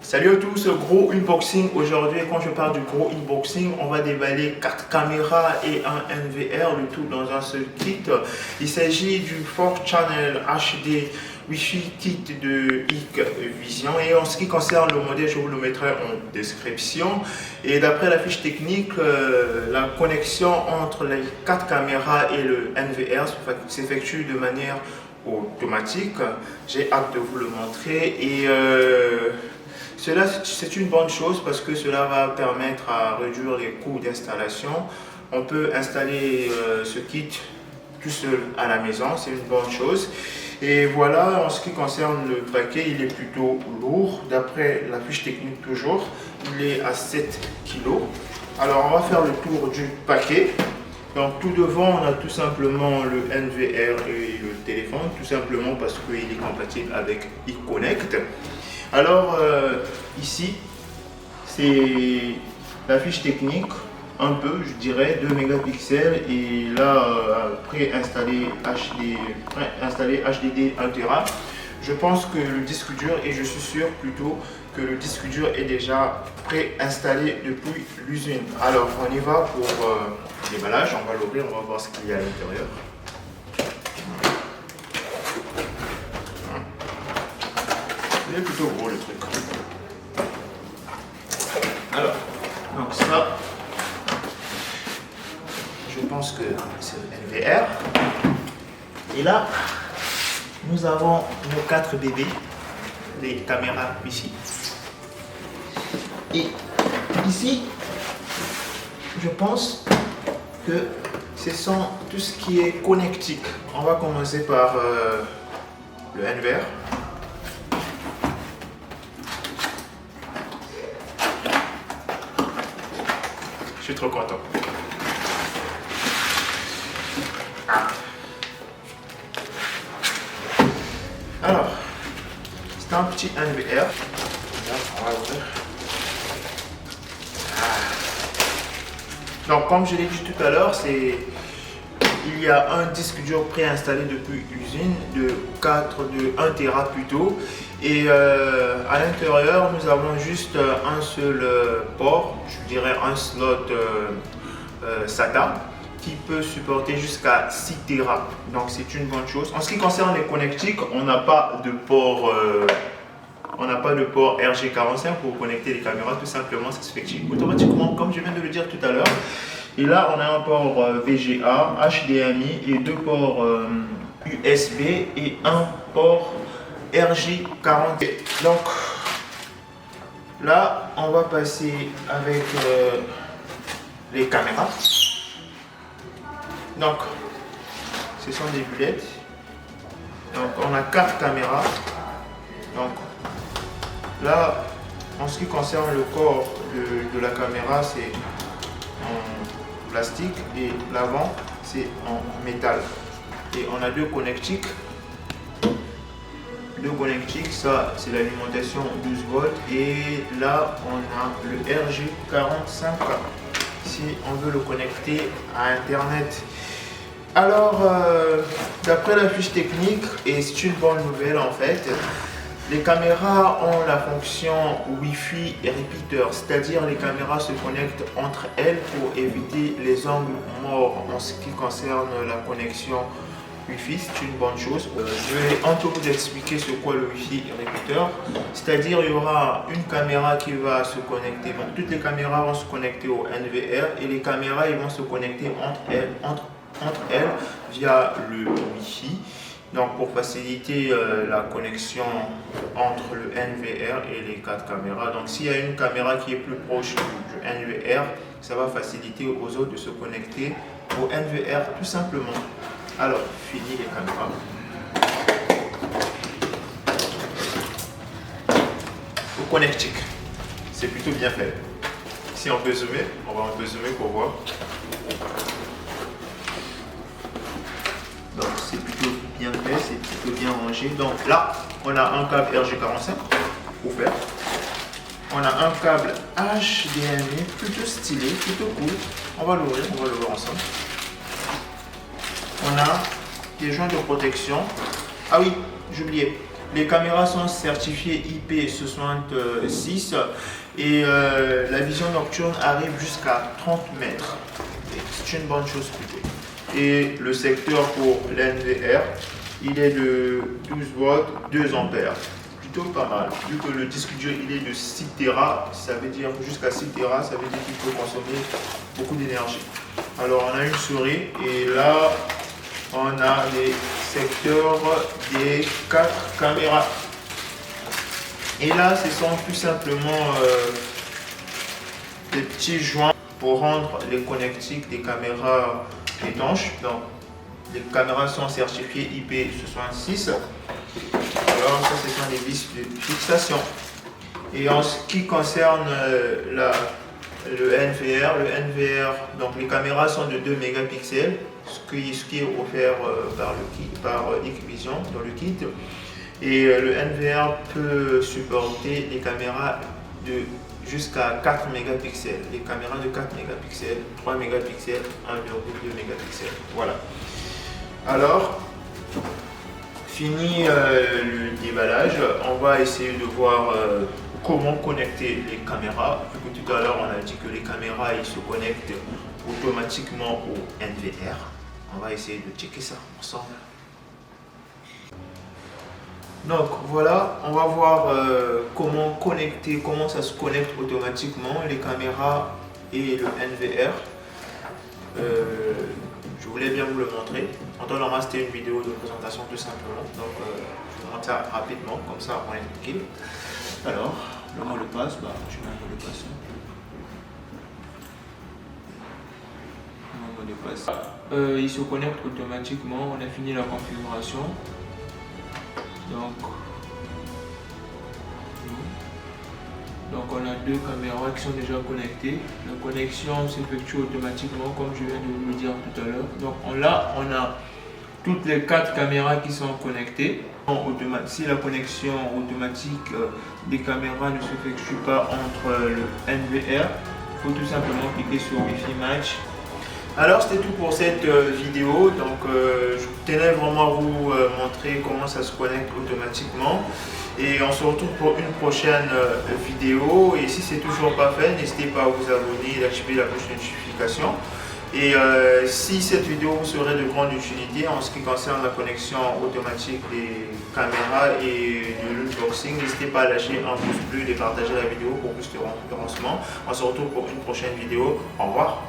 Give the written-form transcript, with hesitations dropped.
Salut à tous, gros unboxing. Aujourd'hui, quand je parle du gros unboxing, on va déballer 4 caméras et un NVR, le tout dans un seul kit. Il s'agit du 4-channel HD Wi-Fi kit de Hikvision. Et en ce qui concerne le modèle, je vous le mettrai en description. Et d'après la fiche technique, la connexion entre les 4 caméras et le NVR s'effectue de manière automatique. J'ai hâte de vous le montrer et cela c'est une bonne chose parce que cela va permettre à réduire les coûts d'installation. On peut installer ce kit tout seul à la maison, c'est une bonne chose. Et voilà, en ce qui concerne le paquet, il est plutôt lourd. D'après la fiche technique toujours, il est à 7 kg. Alors on va faire le tour du paquet. Donc tout devant, on a tout simplement le NVR et le téléphone, tout simplement parce qu'il est compatible avec iConnect. Alors ici, c'est la fiche technique, un peu, je dirais, 2 mégapixels et là, préinstallé HDD 1 Tera. Je pense que le disque dur, et je suis sûr plutôt que le disque dur est déjà préinstallé depuis l'usine. Alors on y va pour l'emballage, on va l'ouvrir, on va voir ce qu'il y a à l'intérieur. Il est plutôt gros le truc. Alors, donc ça, je pense que c'est le NVR. Et là, nous avons nos 4 bébés, les caméras ici. Et ici, je pense que ce sont tout ce qui est connectique. On va commencer par le NVR. Je suis trop content. Alors, c'est un petit NVR. On va l'ouvrir. Donc, comme je l'ai dit tout à l'heure, il y a un disque dur préinstallé depuis l'usine de 1 Tera plutôt. Et à l'intérieur, nous avons juste un seul port, je dirais un slot SATA qui peut supporter jusqu'à 6 Tera. Donc c'est une bonne chose. En ce qui concerne les connectiques, on n'a pas de port RG45 pour connecter les caméras, tout simplement ça s'effectue automatiquement comme je viens de le dire tout à l'heure. Et là on a un port VGA, HDMI et 2 ports USB et un port RJ40. Donc là on va passer avec les caméras. Donc ce sont des bulettes. Donc on a 4 caméras. Donc là en ce qui concerne le corps de la caméra, c'est en plastique et l'avant c'est en métal. Et on a 2 connectiques. Ça c'est l'alimentation 12 volts et là on a le RJ45 si on veut le connecter à internet. Alors d'après la fiche technique, et c'est une bonne nouvelle en fait, les caméras ont la fonction Wi-Fi repeater, c'est-à-dire les caméras se connectent entre elles pour éviter les angles morts en ce qui concerne la connexion Wi-Fi. C'est une bonne chose. Je vais un peu vous expliquer ce qu'est le Wi-Fi repeater. C'est-à-dire il y aura une caméra qui va se connecter. Donc toutes les caméras vont se connecter au NVR et les caméras ils vont se connecter entre elles via le Wi-Fi. Donc pour faciliter la connexion entre le NVR et les 4 caméras. Donc s'il y a une caméra qui est plus proche du NVR, ça va faciliter aux autres de se connecter au NVR tout simplement. Alors, fini les caméras. Au connectique, c'est plutôt bien fait. Si on peut zoomer, on va un peu zoomer pour voir. Donc c'est plutôt bien fait, c'est plutôt bien rangé. Donc là, on a un câble RG45 ouvert. On a un câble HDMI plutôt stylé, plutôt cool. On va l'ouvrir ensemble. On a des joints de protection. Ah oui, j'oubliais. Les caméras sont certifiées IP66 et la vision nocturne arrive jusqu'à 30 mètres. C'est une bonne chose plutôt. Et le secteur pour l'NVR, il est de 12 volts, 2 ampères. Plutôt pas mal. Vu que le disque dur il est de 6 Tera, ça veut dire jusqu'à 6 Tera, ça veut dire qu'il peut consommer beaucoup d'énergie. Alors on a une souris et là on a les secteurs des 4 caméras. Et là ce sont tout simplement des petits joints pour rendre les connectiques des caméras étanches. Donc les caméras sont certifiées IP66. Alors ça ce sont des vis de fixation. Et en ce qui concerne le NVR, donc les caméras sont de 2 mégapixels, ce qui est offert par Hikvision dans le kit. Et le NVR peut supporter les caméras de jusqu'à 4 mégapixels. Les caméras de 4 mégapixels, 3 mégapixels, 1,2 mégapixels. Voilà. Alors, fini le déballage, on va essayer de voir comment connecter les caméras. Vu que tout à l'heure on a dit que les caméras ils se connectent automatiquement au NVR. On va essayer de checker ça ensemble. Donc voilà, on va voir comment ça se connecte automatiquement les caméras et le NVR. Je voulais bien vous le montrer. En temps normal, c'était une vidéo de présentation tout simplement. Donc, je vous montre ça rapidement, comme ça on est tranquille. Alors, le mot de passe, je mets un mot de passe. Mot de passe. Il se connecte automatiquement. On a fini la configuration. Donc on a 2 caméras qui sont déjà connectées. La connexion s'effectue automatiquement comme je viens de vous le dire tout à l'heure. Donc là on a toutes les 4 caméras qui sont connectées. Si la connexion automatique des caméras ne s'effectue pas entre le NVR, il faut tout simplement cliquer sur Wi-Fi Match. Alors c'était tout pour cette vidéo, donc je tenais vraiment à vous montrer comment ça se connecte automatiquement et on se retrouve pour une prochaine vidéo. Et si c'est toujours pas fait, n'hésitez pas à vous abonner et d'activer la cloche de notification. Et si cette vidéo vous serait de grande utilité en ce qui concerne la connexion automatique des caméras et de l'unboxing, n'hésitez pas à lâcher un pouce bleu et partager la vidéo pour plus de référencement. On se retrouve pour une prochaine vidéo. Au revoir.